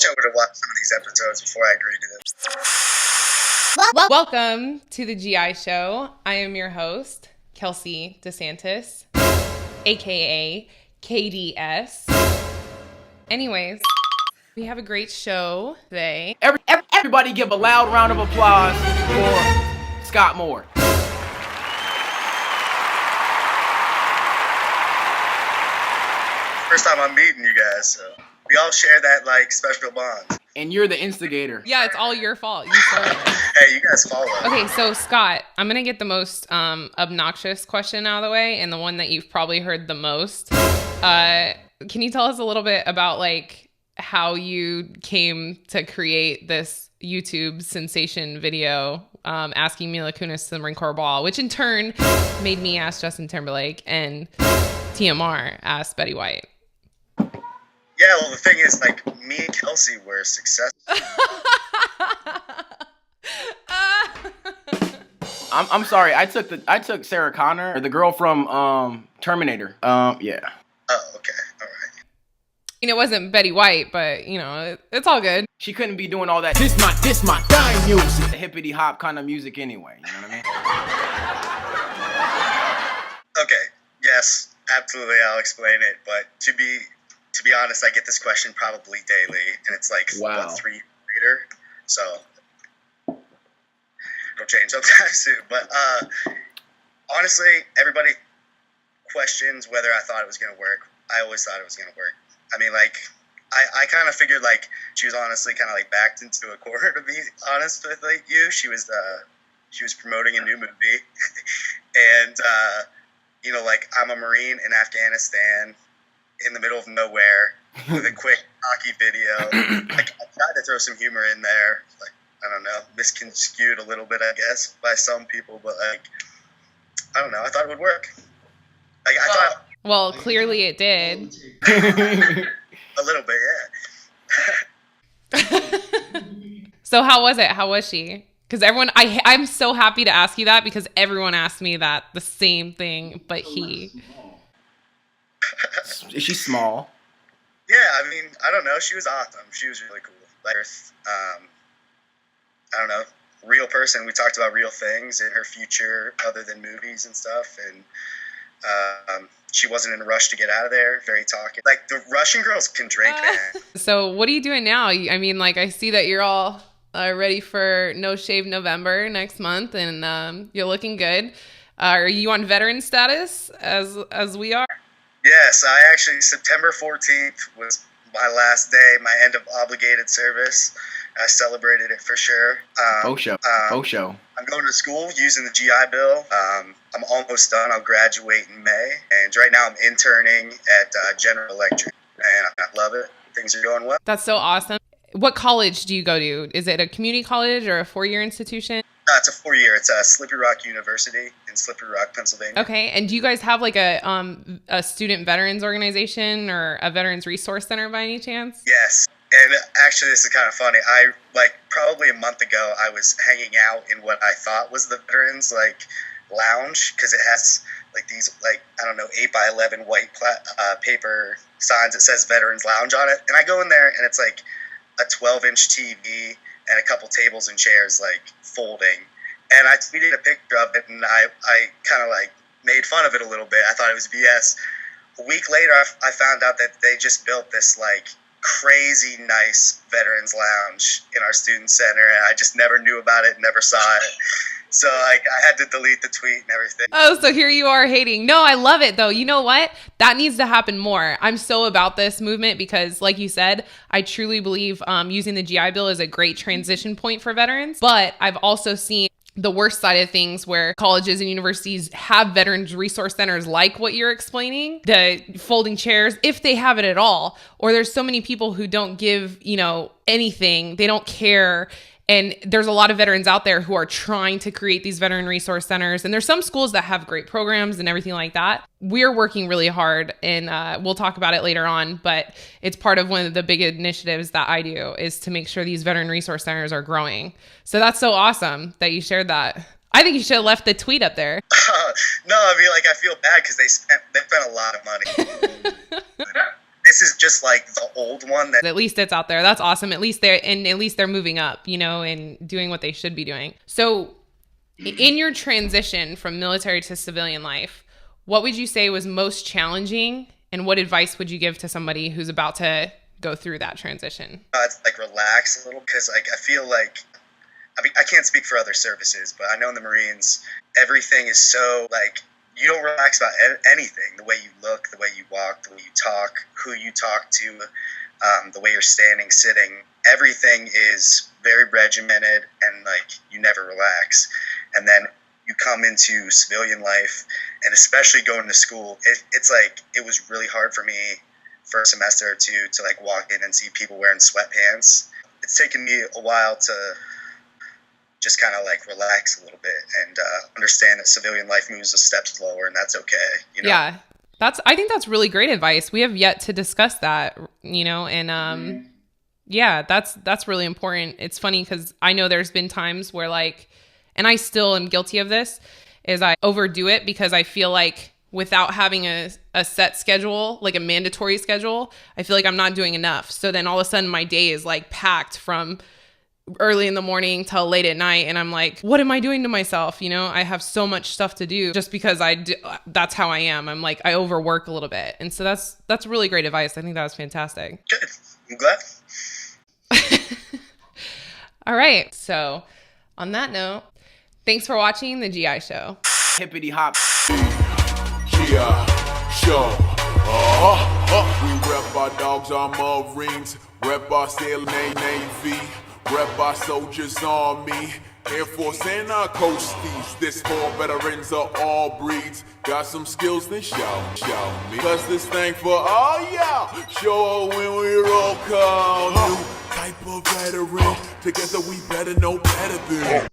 I would have watched some of these episodes before I agreed to this. Welcome to the GI Show. I am your host, Kelsey De Santis, aka KDS. Anyways, we have a great show today. Everybody give a loud round of applause for Scott Moore. First time I'm meeting you guys, so we all share that special bond. And you're the instigator. Yeah, it's all your fault. You started it. Hey, you guys follow. Okay, so Scott, I'm going to get the most obnoxious question out of the way and the one that you've probably heard the most. Can you tell us a little bit about how you came to create this YouTube sensation video asking Mila Kunis to the Marine Corps Ball, which in turn made me ask Justin Timberlake and TMR ask Betty White? Yeah, well, the thing is, me and Kelsey were successful. I'm sorry. I took Sarah Connor, the girl from Terminator. Yeah. Oh, okay, all right. It wasn't Betty White, but it's all good. She couldn't be doing all that. This my dying music. The hippity hop kind of music anyway. You know what I mean? Okay. Yes, absolutely. I'll explain it. But to be honest, I get this question probably daily, and it's wow. 3 years later. So it'll change sometime soon. But honestly, everybody questions whether I thought it was going to work. I always thought it was going to work. I mean, I kind of figured she was honestly kind of backed into a corner, to be honest with you. She was promoting a new movie, and I'm a Marine in Afghanistan, in the middle of nowhere, with a quick hockey video. I tried to throw some humor in there, I don't know, misconstrued a little bit, I guess, by some people, but I don't know. I thought it would work. I thought. Well, clearly it did. A little bit, yeah. So how was it? How was she? Because I'm so happy to ask you that because everyone asked me that the same thing, but he. Is she small? Yeah, I mean, I don't know. She was awesome. She was really cool. I don't know, real person. We talked about real things in her future other than movies and stuff, and she wasn't in a rush to get out of there. Very talkative. The Russian girls can drink, man. So what are you doing now? I mean, I see that you're all ready for No Shave November next month, and you're looking good. Are you on veteran status as we are? Yes, September 14th was my last day, my end of obligated service. I celebrated it for sure. Show. I'm going to school using the GI Bill. I'm almost done. I'll graduate in May. And right now I'm interning at General Electric. And I love it. Things are going well. That's so awesome. What college do you go to? Is it a community college or a 4-year institution? No, it's a 4-year. It's Slippery Rock University in Slippery Rock, Pennsylvania. Okay. And do you guys have a student veterans organization or a veterans resource center by any chance? Yes. And actually, this is kind of funny. Probably a month ago, I was hanging out in what I thought was the veterans lounge, because it has these 8x11 white paper signs that says Veterans Lounge on it. And I go in there, and it's a 12-inch TV and a couple tables and chairs folding. And I tweeted a picture of it, and I kind of made fun of it a little bit. I thought it was BS. A week later, I found out that they just built this crazy nice veterans lounge in our student center, and I just never knew about it, never saw it. So I had to delete the tweet and everything. Oh, so here you are hating. No, I love it though. You know what? That needs to happen more. I'm so about this movement because, like you said, I truly believe using the GI Bill is a great transition point for veterans. But I've also seen the worst side of things where colleges and universities have veterans resource centers like what you're explaining, the folding chairs, if they have it at all. Or there's so many people who don't give, anything. They don't care. And there's a lot of veterans out there who are trying to create these veteran resource centers. And there's some schools that have great programs and everything like that. We're working really hard, and we'll talk about it later on. But it's part of one of the big initiatives that I do is to make sure these veteran resource centers are growing. So that's so awesome that you shared that. I think you should have left the tweet up there. No, I mean, I feel bad because they spent a lot of money. this is just like the old one that at least it's out there. That's awesome. At least they're moving up, you know, and doing what they should be doing. So in your transition from military to civilian life, what would you say was most challenging, and what advice would you give to somebody who's about to go through that transition? it's like relax a little, because like I feel like, I mean, I can't speak for other services, but I know in the Marines, everything is so like, you don't relax about anything. The way you look, the way you walk, the way you talk, who you talk to, the way you're standing, sitting, everything is very regimented, and like you never relax. And then you come into civilian life, and especially going to school, it's like, it was really hard for me for a semester or two to like walk in and see people wearing sweatpants. It's taken me a while to just kind of like relax a little bit and understand that civilian life moves a step slower, and that's okay. You know? Yeah, I think that's really great advice. We have yet to discuss that, you know, and yeah, that's really important. It's funny because I know there's been times where like, and I still am guilty of this, is I overdo it because I feel like without having a set schedule, like a mandatory schedule, I feel like I'm not doing enough. So then all of a sudden my day is like packed from early in the morning till late at night, and I'm like, what am I doing to myself? You know, I have so much stuff to do just because that's how I am. I'm like, I overwork a little bit. And so that's really great advice. I think that was fantastic. Good. I'm glad. All right. So on that note, thanks for watching the GI Show. Hippity hop. GI Show. We rep our dogs, our Marines, rep our sailor Navy, rep our soldiers, Army, Air Force, and our Coast Thieves. This for veterans of all breeds. Got some skills, then show me. Cause this thing for all y'all. Show when we roll call. New type of veteran. Together we better know better than.